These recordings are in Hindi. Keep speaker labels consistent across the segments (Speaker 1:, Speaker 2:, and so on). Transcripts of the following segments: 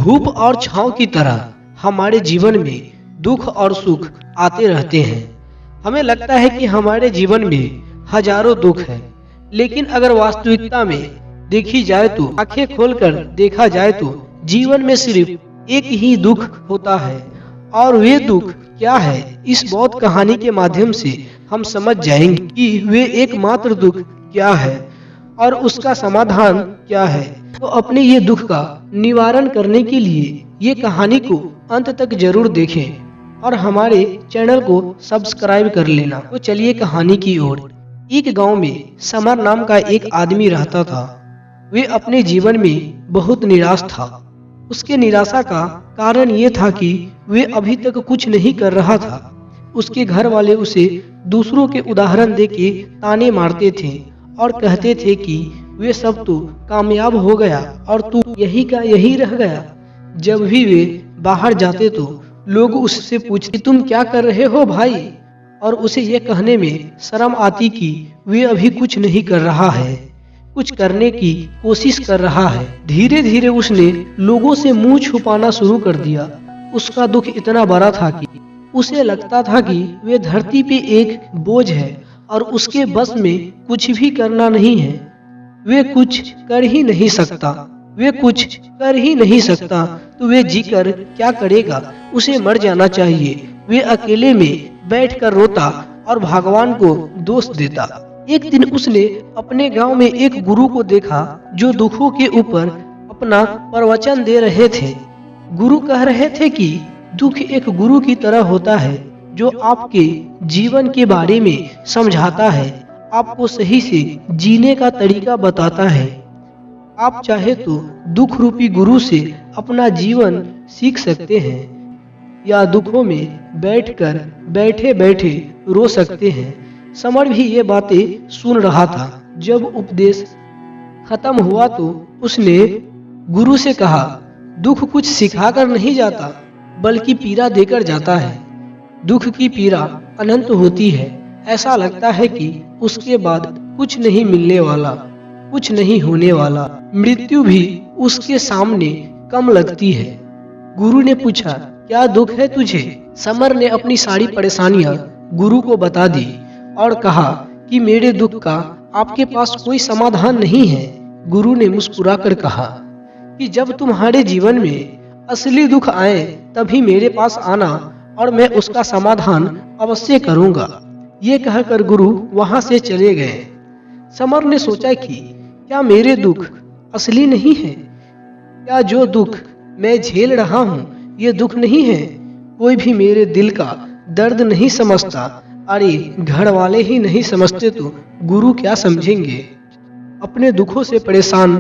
Speaker 1: धूप और छांव की तरह हमारे जीवन में दुख और सुख आते रहते हैं। हमें लगता है कि हमारे जीवन में हजारों दुख हैं, लेकिन अगर वास्तविकता में देखी जाए तो, आंखें खोलकर देखा जाए तो जीवन में सिर्फ एक ही दुख होता है। और वे दुख क्या है, इस बहुत कहानी के माध्यम से हम समझ जाएंगे कि वे एकमात्र दुख क्या है और उसका समाधान क्या है। तो अपने ये दुख का निवारण करने के लिए ये कहानी को अंत तक जरूर देखें और हमारे चैनल को सब्सक्राइब कर लेना। तो चलिए कहानी की ओर। एक गांव में समर नाम का एक आदमी रहता था। वे अपने जीवन में बहुत निराश था। उसके निराशा का कारण ये था कि वे अभी तक कुछ नहीं कर रहा था। उसके घर वाले उसे दूसरों के उदाहरण देके ताने मारते थे और कहते थे कि वे सब तो कामयाब हो गया और तू यही का यही रह गया। जब भी वे बाहर जाते तो लोग उससे पूछते तुम क्या कर रहे हो भाई, और उसे ये कहने में शर्म आती कि वे अभी कुछ नहीं कर रहा है, कुछ करने की कोशिश कर रहा है। धीरे धीरे उसने लोगों से मुंह छुपाना शुरू कर दिया। उसका दुख इतना बड़ा था कि उसे लगता था कि वे धरती पे एक बोझ है और उसके बस में कुछ भी करना नहीं है। वे कुछ कर ही नहीं सकता, तो वे जीकर क्या करेगा, उसे मर जाना चाहिए। वे अकेले में बैठकर रोता और भगवान को दोष देता। एक दिन उसने अपने गांव में एक गुरु को देखा जो दुखों के ऊपर अपना प्रवचन दे रहे थे। गुरु कह रहे थे कि दुख एक गुरु की तरह होता है जो आपके जीवन के बारे में समझाता है, आपको सही से जीने का तरीका बताता है। आप चाहे तो दुख रूपी गुरु से अपना जीवन सीख सकते हैं या दुखों में बैठकर बैठे बैठे रो सकते हैं। समर भी ये बातें सुन रहा था। जब उपदेश खत्म हुआ तो उसने गुरु से कहा, दुख कुछ सिखाकर नहीं जाता बल्कि पीड़ा देकर जाता है। दुख की पीड़ा अनंत होती है। ऐसा लगता है कि उसके बाद कुछ नहीं मिलने वाला, कुछ नहीं होने वाला। मृत्यु भी उसके सामने कम लगती है। गुरु ने पूछा, क्या दुख है तुझे? समर ने अपनी सारी परेशानियां गुरु को बता दी और कहा कि मेरे दुख का आपके पास कोई समाधान नहीं है। गुरु ने मुस्कुराकर कहा कि जब तुम्हारे जीवन में असली दुख आए तभी मेरे पास आना और मैं उसका समाधान अवश्य करूंगा। ये कहकर गुरु वहां से चले गए। समर ने सोचा कि क्या मेरे दुख असली नहीं है? क्या जो दुख मैं झेल रहा हूँ ये दुख नहीं है? कोई भी मेरे दिल का दर्द नहीं समझता। अरे घर वाले ही नहीं समझते तो गुरु क्या समझेंगे? अपने दुखों से परेशान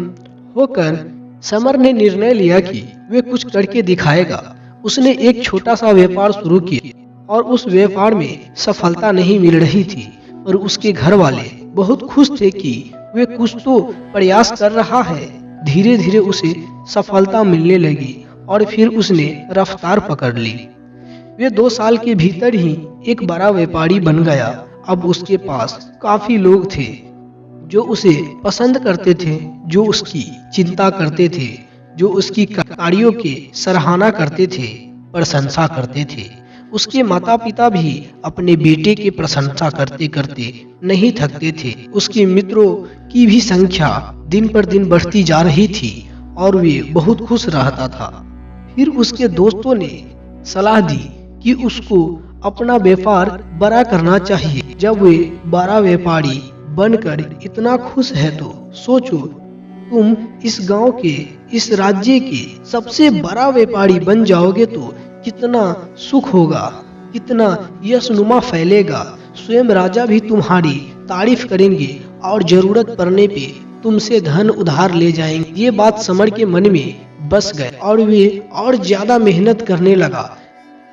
Speaker 1: होकर समर ने निर्णय लिया कि वे कुछ करके दिखाएगा। उसने एक छोटा सा व्यापार शुरू किया और उस व्यापार में सफलता नहीं मिल रही थी और उसके घर वाले बहुत खुश थे कि वे कुछ तो प्रयास कर रहा है। धीरे धीरे उसे सफलता मिलने लगी और फिर उसने रफ्तार पकड़ ली। वे 2 साल के भीतर ही एक बड़ा व्यापारी बन गया। अब उसके पास काफी लोग थे जो उसे पसंद करते थे, जो उसकी चिंता करते थे, जो उसकी कार्यों की सराहना करते थे, प्रशंसा करते थे। उसके माता पिता भी अपने बेटे की प्रशंसा करते करते नहीं थकते थे। उसके मित्रों की भी संख्या दिन पर दिन बढ़ती जा रही थी और वे बहुत खुश रहता था। फिर उसके दोस्तों ने सलाह दी कि उसको अपना व्यापार बड़ा करना चाहिए। जब वे बड़ा व्यापारी बनकर इतना खुश है तो सोचो, तुम इस गांव के, इस राज्य के सबसे बड़ा व्यापारी बन जाओगे तो कितना सुख होगा, कितना यशनुमा फैलेगा। स्वयं राजा भी तुम्हारी तारीफ करेंगे और जरूरत पड़ने पे तुमसे धन उधार ले जाएंगे। ये बात समर के मन में बस गए और वे और ज्यादा मेहनत करने लगा।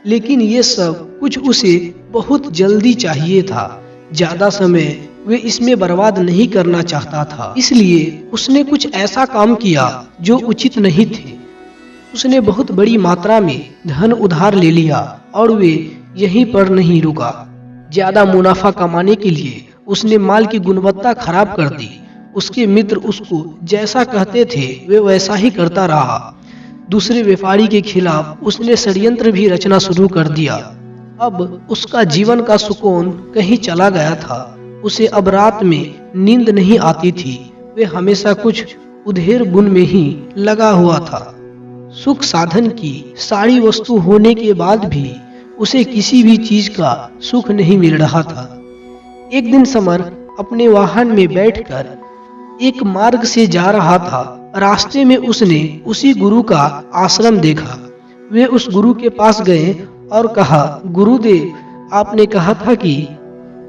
Speaker 1: लेकिन ये सब कुछ उसे बहुत जल्दी चाहिए था। ज्यादा समय वे इसमें बर्बाद नहीं करना चाहता था, इसलिए उसने कुछ ऐसा काम किया जो उचित नहीं थे। उसने बहुत बड़ी मात्रा में धन उधार ले लिया और वे यहीं पर नहीं रुका। ज्यादा मुनाफा कमाने के लिए उसने माल की गुणवत्ता खराब कर दी। उसके मित्र उसको जैसा कहते थे वे वैसा ही करता रहा। दूसरे व्यापारी के खिलाफ उसने षड्यंत्र भी रचना शुरू कर दिया। अब उसका जीवन का सुकून कहीं चला गया था। उसे अब रात में नींद नहीं आती थी। वे हमेशा कुछ उधेड़ बुन में ही लगा हुआ था। सुख साधन की सारी वस्तु होने के बाद भी उसे किसी भी चीज का सुख नहीं मिल रहा था। एक दिन समर अपने वाहन में बैठकर एक मार्ग से जा रहा था। रास्ते में उसने उसी गुरु का आश्रम देखा। वे उस गुरु के पास गए और कहा, गुरुदेव, आपने कहा था कि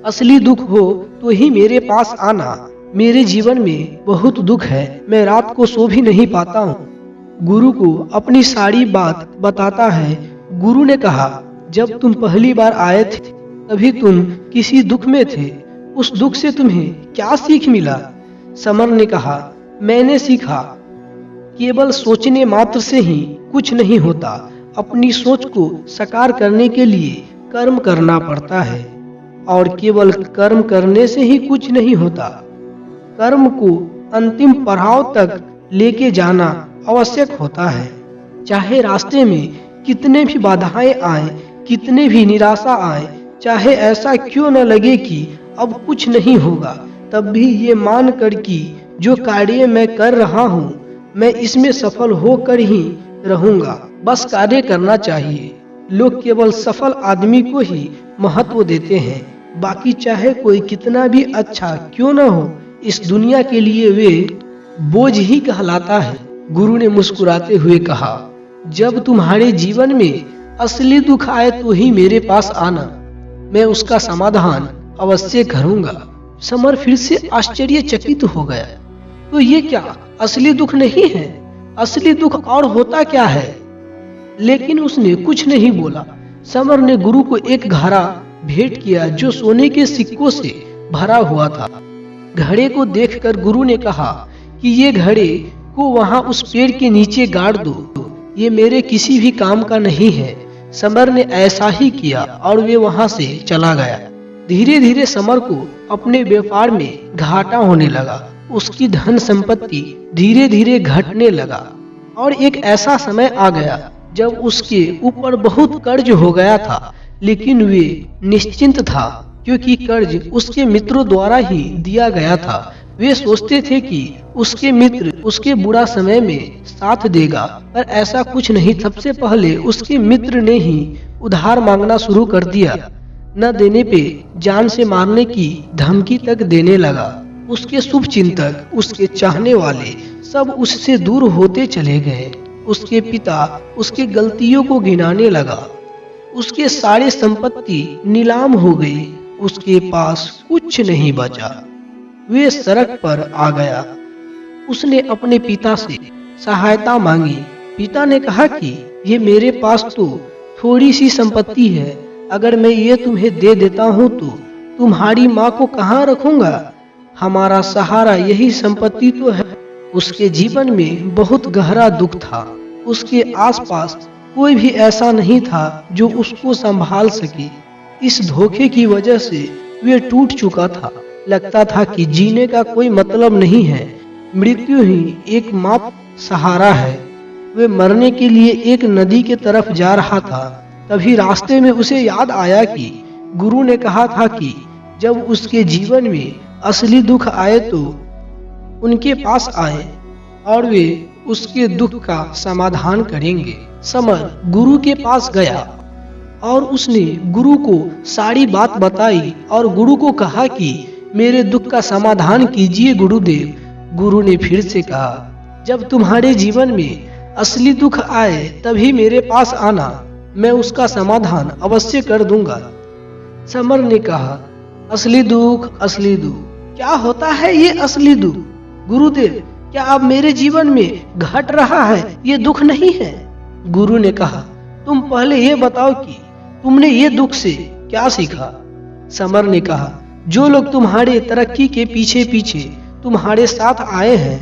Speaker 1: असली दुख हो तो ही मेरे पास आना। मेरे जीवन में बहुत दुख है, मैं रात को सो भी नहीं पाता हूँ। गुरु को अपनी सारी बात बताता है। गुरु ने कहा, जब तुम पहली बार आए थे तभी तुम किसी दुख में थे। उस दुख से तुम्हें क्या सीख मिला? समर ने कहा, मैंने सीखा केवल सोचने मात्र से ही कुछ नहीं होता। अपनी सोच को साकार करने के लिए कर्म करना पड़ता है और केवल कर्म करने से ही कुछ नहीं होता। कर्म को अंतिम पड़ाव तक लेके जाना आवश्यक होता है। चाहे रास्ते में कितने भी बाधाएं आए, कितने भी निराशा आए, चाहे ऐसा क्यों न लगे कि अब कुछ नहीं होगा, तब भी ये मान कर कि जो कार्य मैं कर रहा हूँ मैं इसमें सफल होकर ही रहूंगा। बस कार्य करना चाहिए। लोग केवल सफल आदमी को ही महत्व देते हैं, बाकी चाहे कोई कितना भी अच्छा क्यों न हो, इस दुनिया के लिए वे बोझ ही कहलाता है। गुरु ने मुस्कुराते हुए कहा, जब तुम्हारे जीवन में असली दुख आए तो ही मेरे पास आना, मैं उसका समाधान अवश्य करूंगा। समर फिर से आश्चर्यचकित हो गया। तो ये क्या असली दुख नहीं है? असली दुख और होता क्या है? लेकिन उसने कुछ नहीं बोला। समर ने गुरु को एक घड़ा भेंट किया जो सोने के सिक्कों से भरा हुआ था। घड़े को देखकर गुरु ने कहा कि ये घड़े को वहां उस पेड़ के नीचे गाड़ दो, ये मेरे किसी भी काम का नहीं है। समर ने ऐसा ही किया और वे वहां से चला गया। धीरे धीरे समर को अपने व्यापार में घाटा होने लगा। उसकी धन संपत्ति धीरे धीरे घटने लगा और एक ऐसा समय आ गया जब उसके ऊपर बहुत कर्ज हो गया था। लेकिन वे निश्चिंत था क्योंकि कर्ज उसके मित्रों द्वारा ही दिया गया था। वे सोचते थे कि उसके मित्र उसके बुरा समय में साथ देगा, पर ऐसा कुछ नहीं। सबसे पहले उसके मित्र ने ही उधार मांगना शुरू कर दिया। न देने पे जान से मारने की धमकी तक देने लगा। उसके शुभ चिंतक, उसके चाहने वाले सब उससे दूर होते चले गए। उसके पिता उसके गलतियों को गिनाने लगा। उसके सारे संपत्ति नीलाम हो गई। उसके पास कुछ नहीं बचा। वे सड़क पर आ गया। उसने अपने पिता से सहायता मांगी। पिता ने कहा कि ये मेरे पास तो थोड़ी सी संपत्ति है, अगर मैं ये तुम्हें दे देता हूँ तो तुम्हारी माँ को कहाँ रखूंगा? हमारा सहारा यही संपत्ति तो है। उसके जीवन में बहुत गहरा दुख था। उसके आसपास कोई भी ऐसा नहीं था जो उसको संभाल सके। इस धोखे की वजह से वे टूट चुका था। लगता था कि जीने का कोई मतलब नहीं है, मृत्यु ही एकमात्र सहारा है। वे मरने के लिए एक नदी के तरफ जा रहा था। तभी रास्ते में उसे याद आया कि गुरु ने कहा था कि जब उसके जीवन में असली दुख आए तो उनके पास आए और वे उसके दुख का समाधान करेंगे। समर गुरु के पास गया और उसने गुरु को सारी बात बताई और गुरु को कहा कि मेरे दुख का समाधान कीजिए गुरुदेव। गुरु ने फिर से कहा, जब तुम्हारे जीवन में असली दुख आए तभी मेरे पास आना, मैं उसका समाधान अवश्य कर दूंगा। समर ने कहा, असली दुख, असली दुख क्या होता है? ये असली दुख गुरुदेव, क्या अब मेरे जीवन में घट रहा है? ये दुख नहीं है। गुरु ने कहा, तुम पहले ये बताओ कि तुमने ये दुख से क्या सीखा? समर ने कहा, जो लोग तुम्हारे तरक्की के पीछे पीछे तुम्हारे साथ आए हैं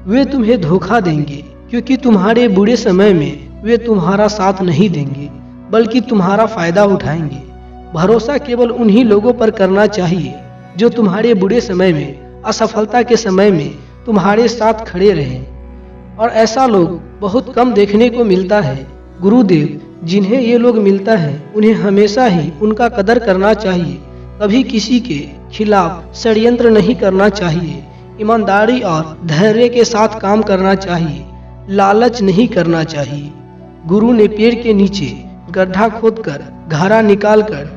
Speaker 1: वे तुम्हें धोखा देंगे, क्योंकि तुम्हारे बुरे समय में वे तुम्हारा साथ नहीं देंगे बल्कि तुम्हारा फायदा उठाएंगे। भरोसा केवल उन्हीं लोगों पर करना चाहिए जो तुम्हारे बुरे समय में, असफलता के समय में तुम्हारे साथ खड़े रहे। और ऐसा लोग बहुत कम देखने को मिलता है। गुरुदेव, जिन्हें ये लोग मिलता है उन्हें हमेशा ही उनका कदर करना चाहिए। कभी किसी के खिलाफ षड्यंत्र नहीं करना चाहिए। ईमानदारी और धैर्य के साथ काम करना चाहिए। लालच नहीं करना चाहिए। गुरु ने पेड़ के नीचे गड्ढा खोदकर घड़ा निकालकर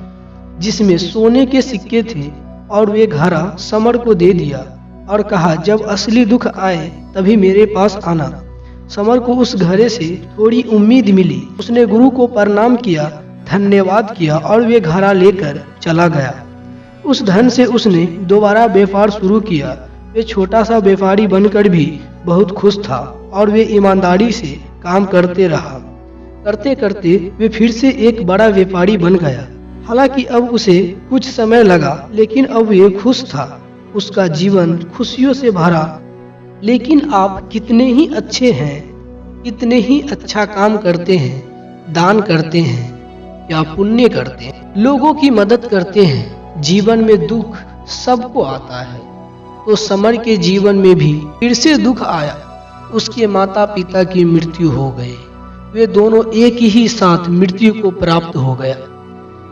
Speaker 1: जिसमें सोने के सिक्के थे और वे घड़ा समर को दे दिया और कहा, जब असली दुख आए तभी मेरे पास आना। समर को उस घड़े से थोड़ी उम्मीद मिली। उसने गुरु को प्रणाम किया, धन्यवाद किया और वे घड़ा लेकर चला गया। उस धन से उसने दोबारा व्यापार शुरू किया। वे छोटा सा व्यापारी बनकर भी बहुत खुश था और वे ईमानदारी से काम करते रहा। करते करते वे फिर से एक बड़ा व्यापारी बन गया। हालांकि अब उसे कुछ समय लगा, लेकिन अब वे खुश था। उसका जीवन खुशियों से भरा। लेकिन आप कितने ही अच्छे हैं, कितने ही अच्छा काम करते हैं, दान करते हैं या पुण्य करते हैं, लोगों की मदद करते हैं। जीवन में दुख सबको आता है, तो समर के जीवन में भी फिर से दुख आया। उसके माता पिता की मृत्यु हो गई। वे दोनों एक ही साथ मृत्यु को प्राप्त हो गया।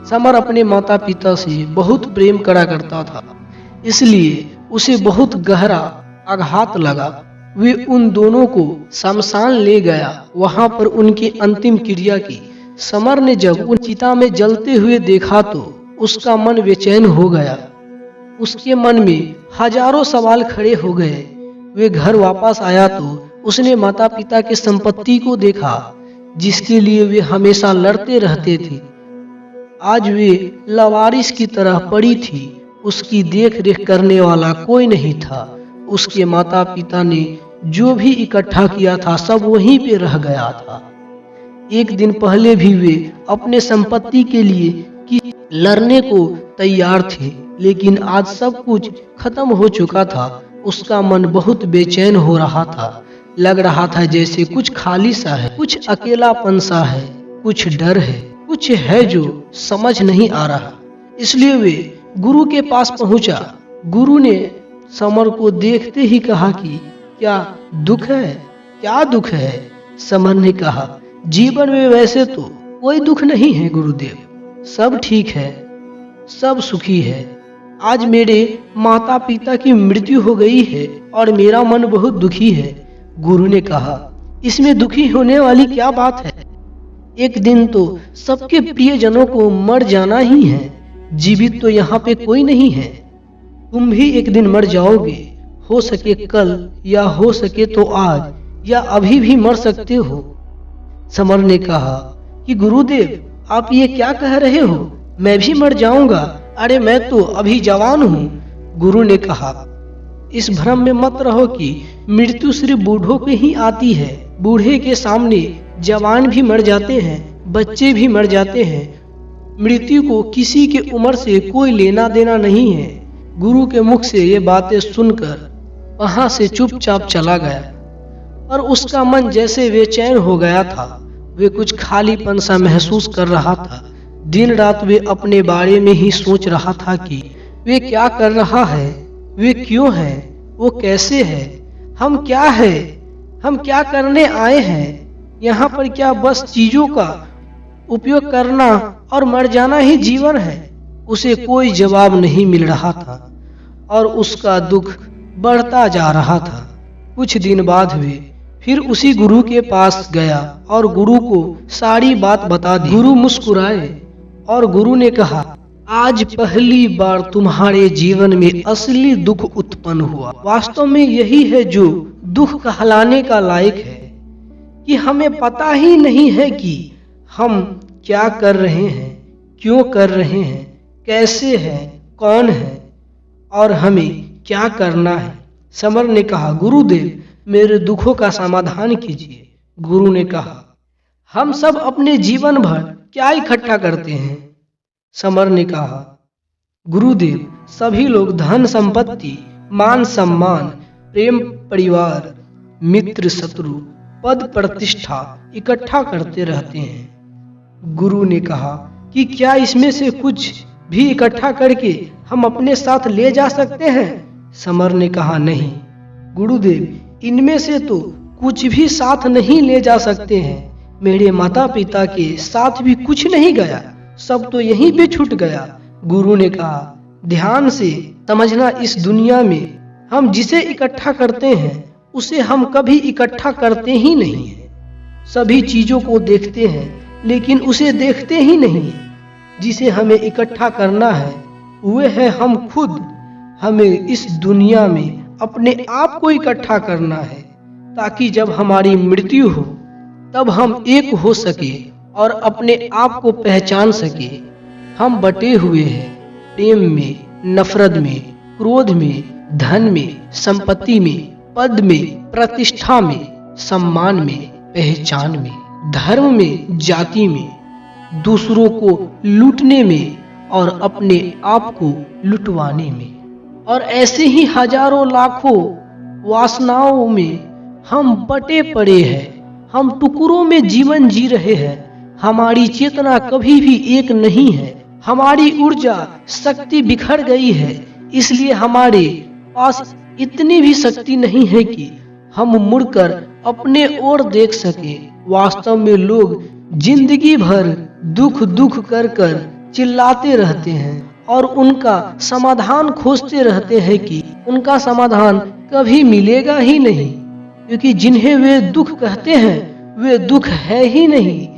Speaker 1: समर अपने माता पिता से बहुत प्रेम करा करता था, इसलिए उसे बहुत गहरा आघात लगा। वे उन दोनों को शमशान ले गया, वहां पर उनकी अंतिम क्रिया की। समर ने जब उन चिता में जलते हुए देखा तो उसका मन बेचैन हो गया। उसके मन में हजारों सवाल खड़े हो गए। वे घर वापस आया तो उसने माता पिता की संपत्ति को देखा, जिसके लिए वे हमेशा लड़ते रहते थे। आज वे लावारिस की तरह पड़ी थी। उसकी देख रेख करने वाला कोई नहीं था। उसके माता पिता ने जो भी इकट्ठा किया था सब वहीं पे रह गया था। एक दिन पहले भी वे अपने संपत्ति के लिए लड़ने को तैयार थे, लेकिन आज सब कुछ खत्म हो चुका था। उसका मन बहुत बेचैन हो रहा था। लग रहा था जैसे कुछ खाली सा है, कुछ अकेलापन सा है, कुछ डर है, कुछ है जो समझ नहीं आ रहा। इसलिए वे गुरु के पास पहुंचा। गुरु ने समर को देखते ही कहा कि क्या दुख है, क्या दुख है? समर ने कहा, जीवन में वैसे तो कोई दुख नहीं है गुरुदेव, सब ठीक है, सब सुखी है। आज मेरे माता पिता की मृत्यु हो गई है और मेरा मन बहुत दुखी है। गुरु ने कहा, इसमें दुखी होने वाली क्या बात है? एक दिन तो सबके प्रियजनों को मर जाना ही है। जीवित तो यहाँ पे कोई नहीं है। तुम भी एक दिन मर जाओगे। हो सके कल या हो सके तो आज या अभी भी मर सकते हो। समर ने कहा कि गुरुदेव, आप ये क्या कह रहे हो? मैं भी मर जाऊंगा। अरे मैं तो अभी जवान हूँ। गुरु ने कहा, इस भ्रम में मत रहो कि मृत्यु सिर्फ बूढ़ों पे ही आती है। बूढ़े के सामने जवान भी मर जाते हैं, बच्चे भी मर जाते हैं। मृत्यु को किसी के उम्र से कोई लेना देना नहीं है। गुरु के मुख से ये बातें सुनकर वहां से चुपचाप चला गया और उसका मन जैसे बेचैन हो गया था। वे कुछ खालीपन सा महसूस कर रहा था। दिन रात वे अपने बारे में ही सोच रहा था कि वे क्या कर रहा है, वे क्यों है, वो कैसे है, हम क्या है, हम क्या करने आए हैं यहाँ पर? क्या बस चीजों का उपयोग करना और मर जाना ही जीवन है? उसे कोई जवाब नहीं मिल रहा था और उसका दुख बढ़ता जा रहा था। कुछ दिन बाद वे फिर उसी गुरु के पास गया और गुरु को सारी बात बता दी। गुरु मुस्कुराए और गुरु ने कहा, आज पहली बार तुम्हारे जीवन में असली दुख उत्पन्न हुआ। वास्तव में यही है जो दुख कहलाने का लायक है कि हमें पता ही नहीं है कि हम क्या कर रहे हैं, क्यों कर रहे हैं, कैसे हैं, कौन है और हमें क्या करना है। समर ने कहा, गुरुदेव, मेरे दुखों का समाधान कीजिए। गुरु ने कहा, हम सब अपने जीवन भर क्या इकट्ठा करते हैं? समर ने कहा, गुरुदेव, सभी लोग धन संपत्ति, मान सम्मान, प्रेम, परिवार, मित्र, शत्रु, पद, प्रतिष्ठा इकट्ठा करते रहते हैं। गुरु ने कहा कि क्या इसमें से कुछ भी इकट्ठा करके हम अपने साथ ले जा सकते हैं? समर ने कहा, नहीं गुरुदेव, इनमें से तो कुछ भी साथ नहीं ले जा सकते हैं। मेरे माता पिता के साथ भी कुछ नहीं गया, सब तो यहीं पे छूट गया। गुरु ने कहा, ध्यान से समझना, इस दुनिया में हम जिसे इकट्ठा करते हैं उसे हम कभी इकट्ठा करते ही नहीं हैं। सभी चीजों को देखते हैं लेकिन उसे देखते ही नहीं हैं। जिसे हमें इकट्ठा करना है वह है हम खुद। हमें इस दुनिया में अपने आप को इकट्ठा करना है ताकि जब हमारी मृत्यु हो तब हम एक हो सके और अपने आप को पहचान सके। हम बटे हुए हैं प्रेम में, नफरत में, क्रोध में, धन में, संपत्ति में, पद में, प्रतिष्ठा में, सम्मान में, पहचान में, धर्म में, जाति में, दूसरों को लूटने में और अपने आप को लुटवाने में। और ऐसे ही हजारों लाखों वासनाओं में हम बटे पड़े हैं। हम टुकड़ों में जीवन जी रहे हैं। हमारी चेतना कभी भी एक नहीं है। हमारी ऊर्जा शक्ति बिखर गई है। इसलिए हमारे पास इतनी भी शक्ति नहीं है कि हम मुड़कर अपने ओर देख सके। वास्तव में लोग जिंदगी भर दुख दुख कर कर चिल्लाते रहते हैं और उनका समाधान खोजते रहते हैं कि उनका समाधान कभी मिलेगा ही नहीं, क्योंकि जिन्हें वे दुख कहते हैं वे दुख है ही नहीं।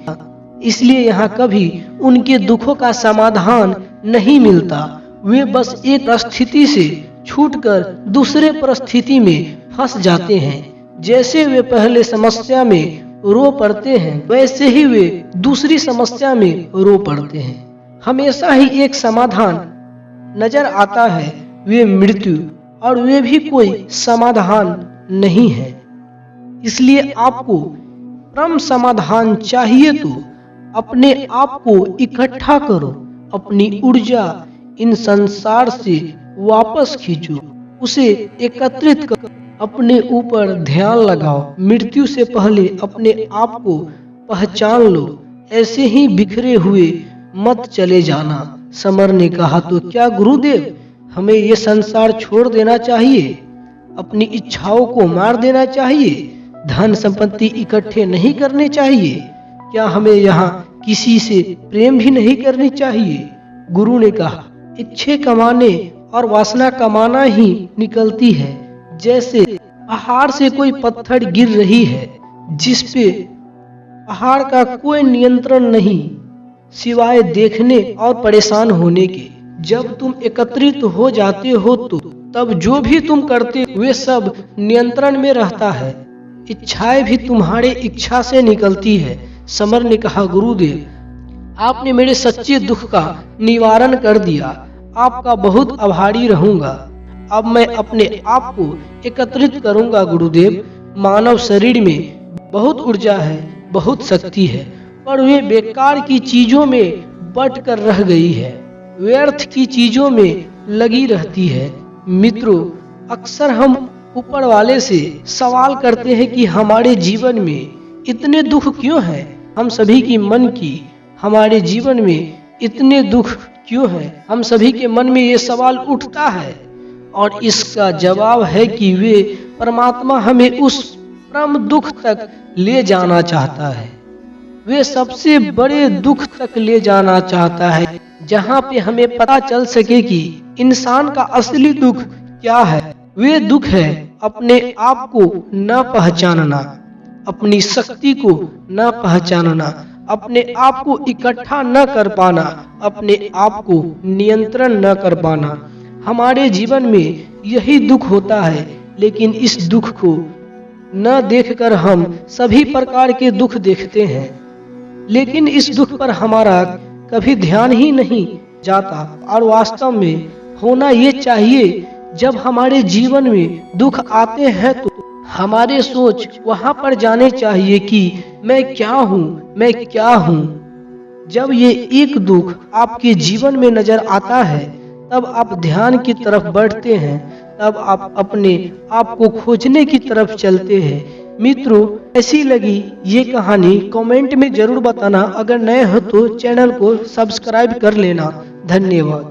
Speaker 1: इसलिए यहाँ कभी उनके दुखों का समाधान नहीं मिलता। वे बस एक परिस्थिति से छूटकर दूसरे परिस्थिति में फंस जाते हैं। जैसे वे पहले समस्या में रो पड़ते हैं वैसे ही वे दूसरी समस्या में रो पड़ते हैं। हमेशा ही एक समाधान नजर आता है, वे मृत्यु, और वे भी कोई समाधान नहीं है। इसलिए आपको परम समाधान चाहिए तो अपने आप को इकट्ठा करो, अपनी ऊर्जा इन संसार से वापस खींचो, उसे एकत्रित करो, अपने ऊपर ध्यान लगाओ। मृत्यु से पहले अपने आप को पहचान लो। ऐसे ही बिखरे हुए मत चले जाना। समर ने कहा, तो क्या गुरुदेव हमें ये संसार छोड़ देना चाहिए? अपनी इच्छाओं को मार देना चाहिए? धन संपत्ति इकट्ठे नहीं करने चाहिए? क्या हमें यहाँ किसी से प्रेम भी नहीं करनी चाहिए? गुरु ने कहा, इच्छे कमाने और वासना कमाना ही निकलती है। जैसे पहाड़ से कोई पत्थर गिर रही है जिस पे पहाड़ का कोई नियंत्रण नहीं सिवाय देखने और परेशान होने के। जब तुम एकत्रित हो जाते हो तो तब जो भी तुम करते वे सब नियंत्रण में रहता है। इच्छाएं भी तुम्हारे इच्छा से निकलती है। समर ने कहा, गुरुदेव आपने मेरे सच्चे दुख का निवारण कर दिया। आपका बहुत आभारी रहूंगा। अब मैं अपने आप को एकत्रित करूंगा। गुरुदेव, मानव शरीर में बहुत ऊर्जा है, बहुत शक्ति है, पर वे बेकार की चीजों में बट कर रह गई है, व्यर्थ की चीजों में लगी रहती है। मित्रों, अक्सर हम ऊपर वाले से सवाल करते हैं कि हमारे जीवन में इतने दुख क्यों हैं? हम सभी की मन की हमारे जीवन में इतने दुख क्यों हैं? हम सभी के मन में ये सवाल उठता है और इसका जवाब है कि वे परमात्मा हमें उस परम दुख तक ले जाना चाहता है। वे सबसे बड़े दुख तक ले जाना चाहता है जहाँ पे हमें पता चल सके कि इंसान का असली दुख क्या है। वे दुख है अपने आप को न पहचानना, अपनी शक्ति को न पहचानना, अपने आप को इकट्ठा न कर पाना, अपने आप को नियंत्रण न कर पाना। हमारे जीवन में यही दुख होता है, लेकिन इस दुख को न देखकर हम सभी प्रकार के दुख देखते हैं, लेकिन इस दुख पर हमारा कभी ध्यान ही नहीं जाता। और वास्तव में होना ये चाहिए, जब हमारे जीवन में दुख आते हैं तो हमारे सोच वहां पर जाने चाहिए कि मैं क्या हूँ, मैं क्या हूँ। जब ये एक दुख आपके जीवन में नजर आता है तब आप ध्यान की तरफ बढ़ते हैं, तब आप अपने आप को खोजने की तरफ चलते हैं। मित्रों, ऐसी लगी ये कहानी कमेंट में जरूर बताना। अगर नए हो तो चैनल को सब्सक्राइब कर लेना। धन्यवाद।